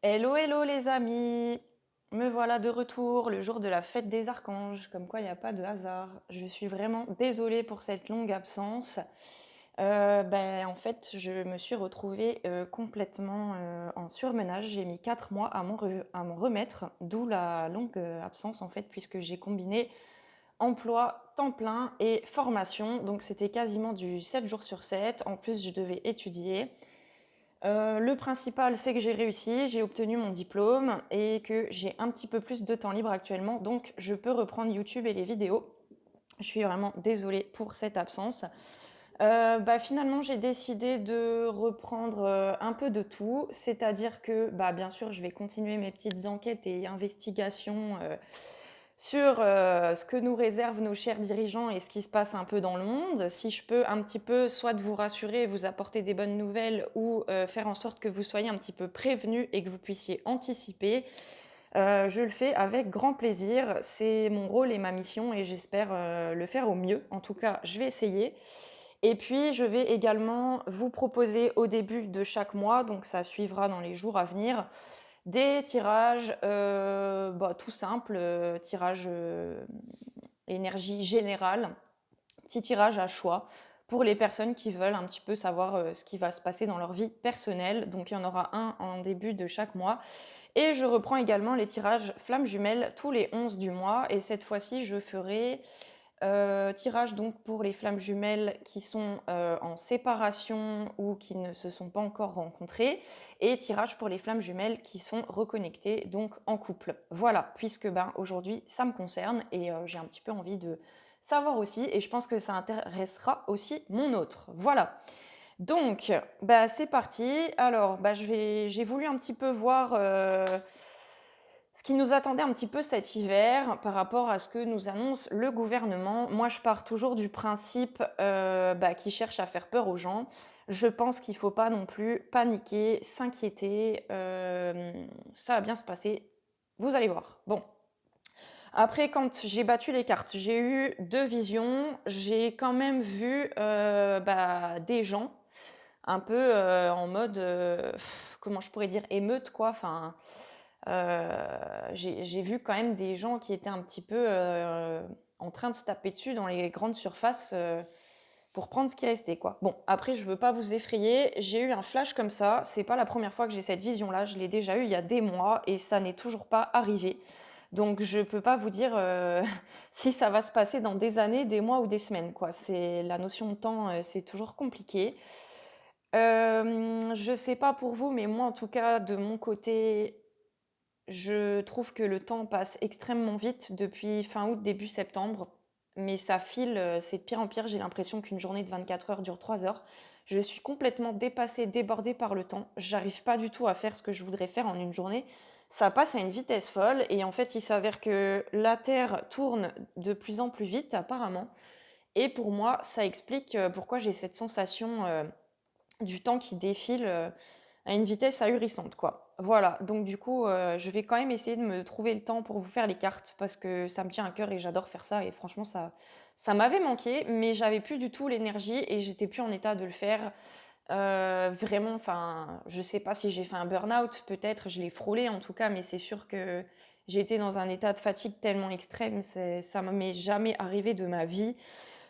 Hello, hello les amis! Me voilà de retour le jour de la fête des archanges, comme quoi il n'y a pas de hasard. Je suis vraiment désolée pour cette longue absence. En fait, je me suis retrouvée complètement en surmenage. J'ai mis 4 mois à m'en remettre, d'où la longue absence en fait, puisque j'ai combiné emploi, temps plein et formation. Donc c'était quasiment du 7 jours sur 7. En plus, je devais étudier. Le principal, c'est que j'ai réussi, j'ai obtenu mon diplôme et que j'ai un petit peu plus de temps libre actuellement, donc je peux reprendre YouTube et les vidéos. Je suis vraiment désolée pour cette absence. Finalement, j'ai décidé de reprendre un peu de tout, c'est-à-dire que bien sûr, je vais continuer mes petites enquêtes et investigations sur ce que nous réservent nos chers dirigeants et ce qui se passe un peu dans le monde. Si je peux un petit peu soit vous rassurer, vous apporter des bonnes nouvelles ou faire en sorte que vous soyez un petit peu prévenus et que vous puissiez anticiper, je le fais avec grand plaisir. C'est mon rôle et ma mission et j'espère le faire au mieux. En tout cas, je vais essayer. Et puis, je vais également vous proposer au début de chaque mois, donc ça suivra dans les jours à venir, des tirages tout simples, tirage énergie générale, petit tirage à choix pour les personnes qui veulent un petit peu savoir ce qui va se passer dans leur vie personnelle. Donc il y en aura un en début de chaque mois. Et je reprends également les tirages flammes jumelles tous les 11 du mois. Et cette fois-ci, je ferai tirage donc pour les flammes jumelles qui sont en séparation ou qui ne se sont pas encore rencontrées, et tirage pour les flammes jumelles qui sont reconnectées, donc en couple. Voilà, puisque aujourd'hui ça me concerne et j'ai un petit peu envie de savoir aussi, et je pense que ça intéressera aussi mon autre. Voilà. Donc, c'est parti. Alors, j'ai voulu un petit peu voir ce qui nous attendait un petit peu cet hiver par rapport à ce que nous annonce le gouvernement. Moi, je pars toujours du principe qui cherche à faire peur aux gens. Je pense qu'il ne faut pas non plus paniquer, s'inquiéter. Ça va bien se passer. Vous allez voir. Bon. Après, quand j'ai battu les cartes, j'ai eu deux visions. J'ai quand même vu des gens un peu en mode, comment je pourrais dire, émeute, quoi. Enfin, j'ai vu quand même des gens qui étaient un petit peu en train de se taper dessus dans les grandes surfaces pour prendre ce qui restait, quoi. Bon, après, je veux pas vous effrayer. J'ai eu un flash comme ça. C'est pas la première fois que j'ai cette vision-là. Je l'ai déjà eu il y a des mois et ça n'est toujours pas arrivé. Donc, je peux pas vous dire si ça va se passer dans des années, des mois ou des semaines, quoi. C'est la notion de temps, c'est toujours compliqué. Je sais pas pour vous, mais moi, en tout cas, de mon côté, je trouve que le temps passe extrêmement vite depuis fin août, début septembre. Mais ça file, c'est de pire en pire. J'ai l'impression qu'une journée de 24 heures dure 3 heures. Je suis complètement dépassée, débordée par le temps. J'arrive pas du tout à faire ce que je voudrais faire en une journée. Ça passe à une vitesse folle. Et en fait, il s'avère que la Terre tourne de plus en plus vite, apparemment. Et pour moi, ça explique pourquoi j'ai cette sensation du temps qui défile à une vitesse ahurissante, quoi. Voilà, donc du coup, je vais quand même essayer de me trouver le temps pour vous faire les cartes parce que ça me tient à cœur et j'adore faire ça et franchement, ça m'avait manqué, mais j'avais plus du tout l'énergie et j'étais plus en état de le faire. Vraiment, enfin, je sais pas si j'ai fait un burn-out, peut-être, je l'ai frôlé en tout cas, mais c'est sûr que j'ai été dans un état de fatigue tellement extrême, ça ne m'est jamais arrivé de ma vie.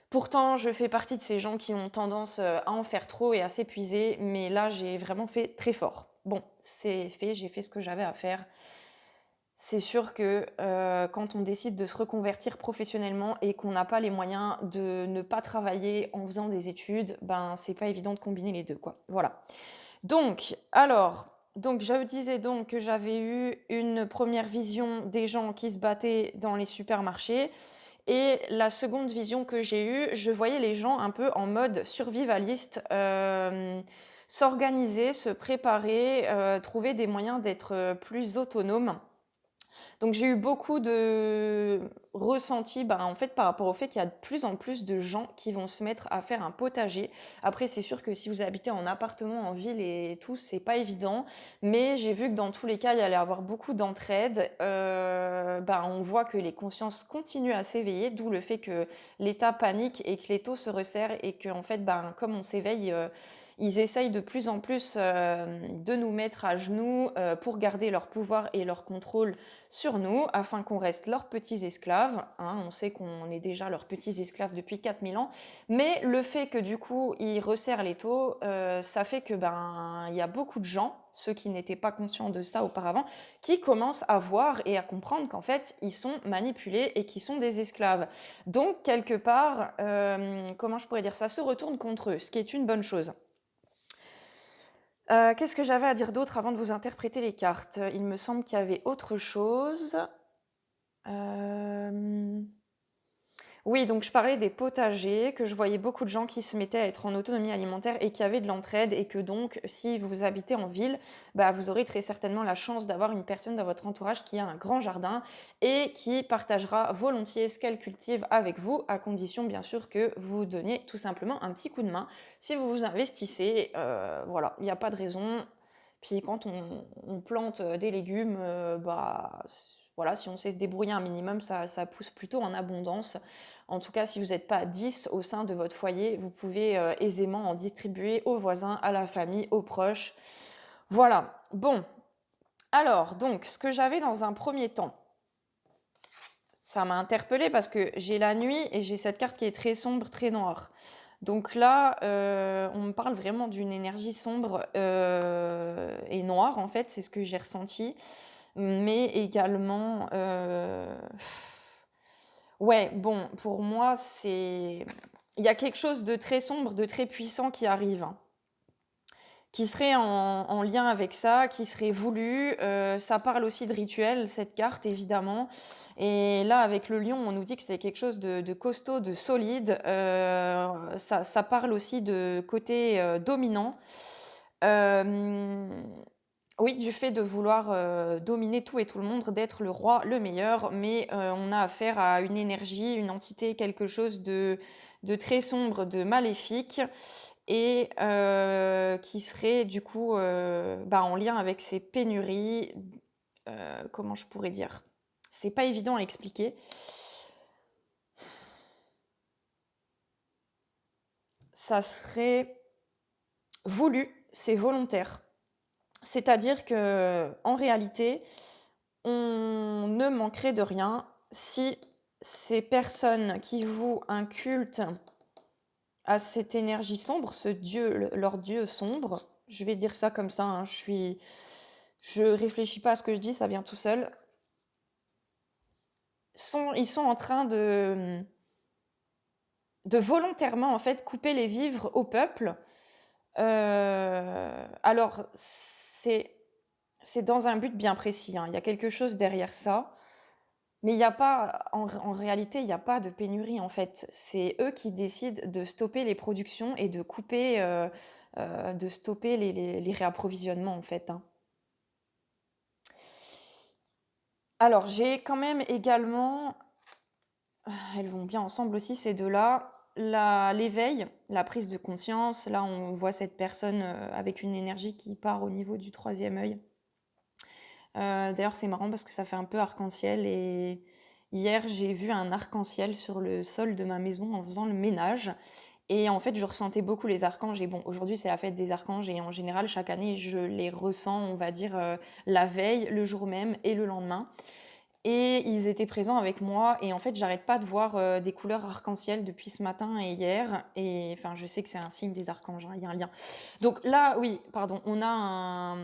Pourtant, je fais partie de ces gens qui ont tendance à en faire trop et à s'épuiser, mais là, j'ai vraiment fait très fort. Bon, c'est fait, j'ai fait ce que j'avais à faire. C'est sûr que quand on décide de se reconvertir professionnellement et qu'on n'a pas les moyens de ne pas travailler en faisant des études, c'est pas évident de combiner les deux, quoi. Voilà. Donc, je disais donc que j'avais eu une première vision des gens qui se battaient dans les supermarchés. Et la seconde vision que j'ai eue, je voyais les gens un peu en mode survivaliste, s'organiser, se préparer, trouver des moyens d'être plus autonomes. Donc j'ai eu beaucoup de ressentis en fait, par rapport au fait qu'il y a de plus en plus de gens qui vont se mettre à faire un potager. Après, c'est sûr que si vous habitez en appartement, en ville et tout, c'est pas évident. Mais j'ai vu que dans tous les cas, il y allait avoir beaucoup d'entraide. On voit que les consciences continuent à s'éveiller, d'où le fait que l'État panique et que les taux se resserrent et que en fait, comme on s'éveille, ils essayent de plus en plus de nous mettre à genoux pour garder leur pouvoir et leur contrôle sur nous, afin qu'on reste leurs petits esclaves, hein. On sait qu'on est déjà leurs petits esclaves depuis 4000 ans, mais le fait que du coup ils resserrent les taux, ça fait que il y a beaucoup de gens, ceux qui n'étaient pas conscients de ça auparavant, qui commencent à voir et à comprendre qu'en fait ils sont manipulés et qu'ils sont des esclaves. Donc quelque part, comment je pourrais dire, ça se retourne contre eux, ce qui est une bonne chose. Qu'est-ce que j'avais à dire d'autre avant de vous interpréter les cartes? Il me semble qu'il y avait autre chose. Oui, donc je parlais des potagers, que je voyais beaucoup de gens qui se mettaient à être en autonomie alimentaire et qui avaient de l'entraide, et que donc, si vous habitez en ville, vous aurez très certainement la chance d'avoir une personne dans votre entourage qui a un grand jardin et qui partagera volontiers ce qu'elle cultive avec vous, à condition bien sûr que vous donniez tout simplement un petit coup de main. Si vous vous investissez, voilà, il n'y a pas de raison. Puis quand on plante des légumes, voilà, si on sait se débrouiller un minimum, ça pousse plutôt en abondance. En tout cas, si vous n'êtes pas 10 au sein de votre foyer, vous pouvez aisément en distribuer aux voisins, à la famille, aux proches. Voilà. Bon. Alors, donc, ce que j'avais dans un premier temps, ça m'a interpellée parce que j'ai la nuit et j'ai cette carte qui est très sombre, très noire. Donc là, on me parle vraiment d'une énergie sombre et noire, en fait, c'est ce que j'ai ressenti. Mais également, ouais, bon, pour moi, il y a quelque chose de très sombre, de très puissant qui arrive, hein, qui serait en lien avec ça, qui serait voulu. Ça parle aussi de rituel, cette carte, évidemment. Et là, avec le lion, on nous dit que c'est quelque chose de costaud, de solide. Ça parle aussi de côté dominant. Euh, oui, du fait de vouloir dominer tout et tout le monde, d'être le roi, le meilleur, mais on a affaire à une énergie, une entité, quelque chose de très sombre, de maléfique, et qui serait du coup en lien avec ces pénuries. Comment je pourrais dire? C'est pas évident à expliquer. Ça serait voulu, c'est volontaire. C'est-à-dire que en réalité, on ne manquerait de rien si ces personnes qui vouent un culte à cette énergie sombre, ce dieu, leur dieu sombre, je vais dire ça comme ça, hein, je réfléchis pas à ce que je dis, ça vient tout seul, ils sont en train de volontairement en fait couper les vivres au peuple. Alors c'est dans un but bien précis, hein, il y a quelque chose derrière ça. Mais il n'y a pas, en réalité, il n'y a pas de pénurie en fait. C'est eux qui décident de stopper les productions et de couper, de stopper les réapprovisionnements en fait, hein. Alors, j'ai quand même également, elles vont bien ensemble aussi ces deux-là, l'éveil, la prise de conscience. Là, on voit cette personne avec une énergie qui part au niveau du troisième œil. D'ailleurs, c'est marrant parce que ça fait un peu arc-en-ciel, et hier, j'ai vu un arc-en-ciel sur le sol de ma maison en faisant le ménage, et en fait, je ressentais beaucoup les archanges. Et bon, aujourd'hui, c'est la fête des archanges, et en général, chaque année, je les ressens, on va dire, la veille, le jour même et le lendemain. Et ils étaient présents avec moi, et en fait, j'arrête pas de voir des couleurs arc-en-ciel depuis ce matin et hier, et enfin, je sais que c'est un signe des archanges, hein, il y a un lien. Donc là, oui, pardon, on a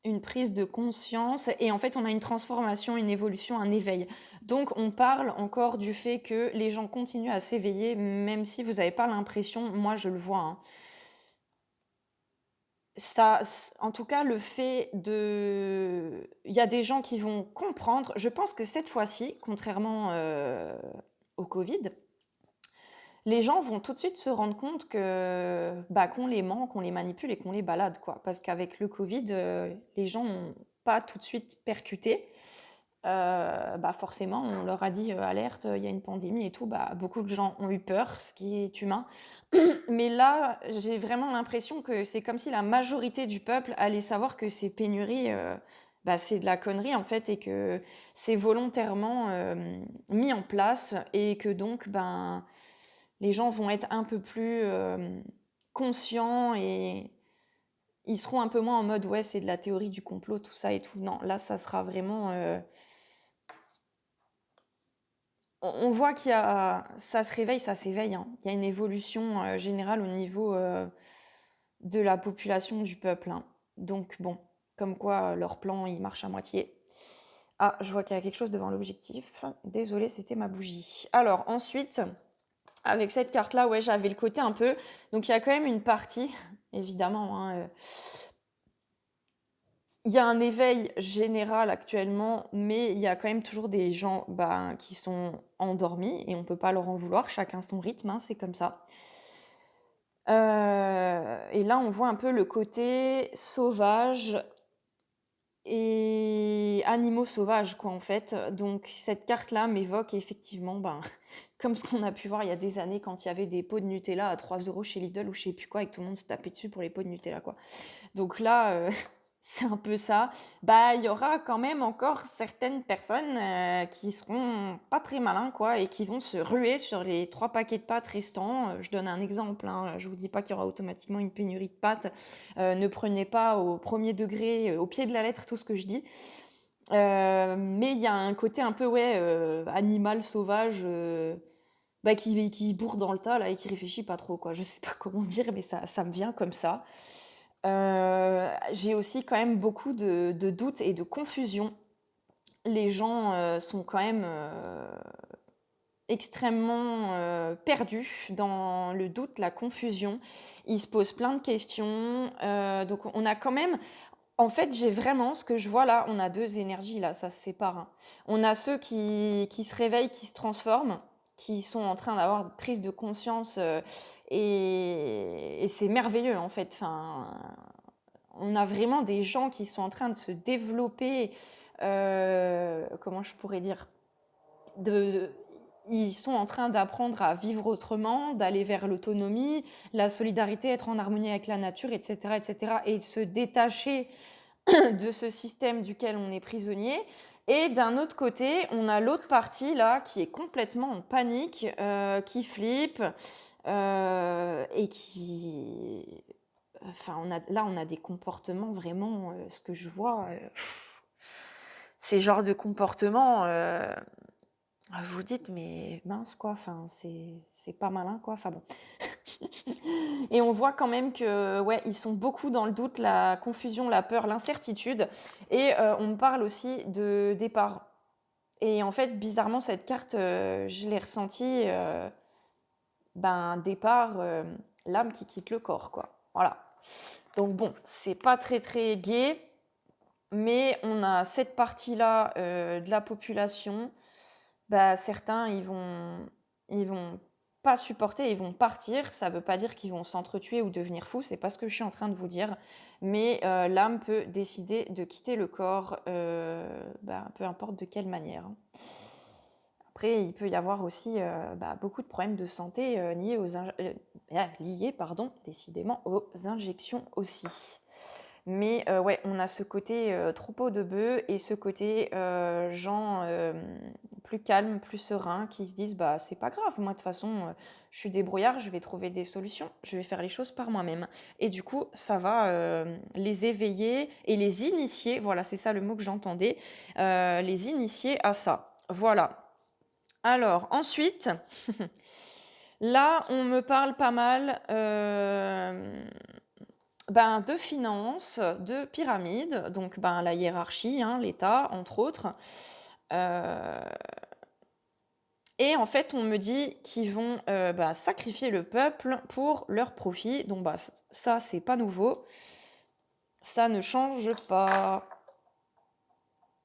une prise de conscience, et en fait on a une transformation, une évolution, un éveil. Donc on parle encore du fait que les gens continuent à s'éveiller, même si vous n'avez pas l'impression, moi je le vois, hein. Ça, en tout cas, le fait de... Il y a des gens qui vont comprendre. Je pense que cette fois-ci, contrairement au Covid, les gens vont tout de suite se rendre compte qu'on les ment, qu'on les manipule et qu'on les balade, quoi. Parce qu'avec le Covid, les gens n'ont pas tout de suite percuté. Forcément, on leur a dit alerte, il y a une pandémie et tout. Beaucoup de gens ont eu peur, ce qui est humain. Mais là, j'ai vraiment l'impression que c'est comme si la majorité du peuple allait savoir que ces pénuries, c'est de la connerie en fait, et que c'est volontairement mis en place, et que donc, les gens vont être un peu plus conscients et ils seront un peu moins en mode ouais, c'est de la théorie du complot, tout ça et tout. Non, là, ça sera vraiment. On voit qu'il y a. Ça se réveille, ça s'éveille, hein. Il y a une évolution générale au niveau de la population, du peuple, hein. Donc, bon, comme quoi leur plan, il marche à moitié. Ah, je vois qu'il y a quelque chose devant l'objectif. Désolée, c'était ma bougie. Alors, ensuite, avec cette carte-là, ouais, j'avais le côté un peu. Donc, il y a quand même une partie, évidemment, hein, il y a un éveil général actuellement, mais il y a quand même toujours des gens qui sont endormis et on ne peut pas leur en vouloir, chacun son rythme, hein, c'est comme ça. Et là, on voit un peu le côté sauvage et animaux sauvages, quoi, en fait. Donc, cette carte-là m'évoque effectivement, comme ce qu'on a pu voir il y a des années quand il y avait des pots de Nutella à 3 € chez Lidl ou je sais plus quoi et que tout le monde se tapait dessus pour les pots de Nutella, quoi. Donc là, c'est un peu ça. Il y aura quand même encore certaines personnes qui seront pas très malins, quoi, et qui vont se ruer sur les 3 paquets de pâtes restants. Je donne un exemple, hein. Je vous dis pas qu'il y aura automatiquement une pénurie de pâtes. Ne prenez pas au premier degré, au pied de la lettre, tout ce que je dis. Mais il y a un côté un peu, ouais, animal sauvage, qui bourre dans le tas, là, et qui réfléchit pas trop, quoi. Je sais pas comment dire, mais ça me vient comme ça. J'ai aussi quand même beaucoup de doutes et de confusion. Les gens sont quand même extrêmement perdus dans le doute, la confusion. Ils se posent plein de questions. Donc on a quand même... En fait, j'ai vraiment, ce que je vois là, on a 2 énergies là, ça se sépare, hein. On a ceux qui se réveillent, qui se transforment, qui sont en train d'avoir une prise de conscience et c'est merveilleux en fait. Enfin, on a vraiment des gens qui sont en train de se développer, comment je pourrais dire, ils sont en train d'apprendre à vivre autrement, d'aller vers l'autonomie, la solidarité, être en harmonie avec la nature, etc., etc., et se détacher de ce système duquel on est prisonnier. Et d'un autre côté, on a l'autre partie là qui est complètement en panique, qui flippe et qui... Enfin, on a des comportements vraiment, ce que je vois, ces genres de comportements, vous dites, mais mince quoi, enfin, c'est pas malin quoi, enfin bon. Et on voit quand même que, ouais, ils sont beaucoup dans le doute, la confusion, la peur, l'incertitude. Et on me parle aussi de départ. Et en fait, bizarrement, cette carte, je l'ai ressentie, départ, l'âme qui quitte le corps, quoi. Voilà. Donc bon, c'est pas très très gai, mais on a cette partie-là de la population. Certains, ils vont pas supporter, ils vont partir. Ça veut pas dire qu'ils vont s'entretuer ou devenir fous, c'est pas ce que je suis en train de vous dire. Mais l'âme peut décider de quitter le corps, peu importe de quelle manière, hein. Après, il peut y avoir aussi beaucoup de problèmes de santé liés, décidément, aux injections aussi. Mais ouais, on a ce côté troupeau de bœufs et ce côté gens plus calmes, plus sereins, qui se disent c'est pas grave, moi de toute façon je suis débrouillard, je vais trouver des solutions, je vais faire les choses par moi-même. Et du coup, ça va les éveiller et les initier, voilà, c'est ça le mot que j'entendais, les initier à ça. Voilà. Alors, ensuite, là, on me parle pas mal de finances, de pyramides, donc la hiérarchie, hein, l'État, entre autres. Et en fait, on me dit qu'ils vont sacrifier le peuple pour leur profit. Donc ça, c'est pas nouveau. Ça ne change pas.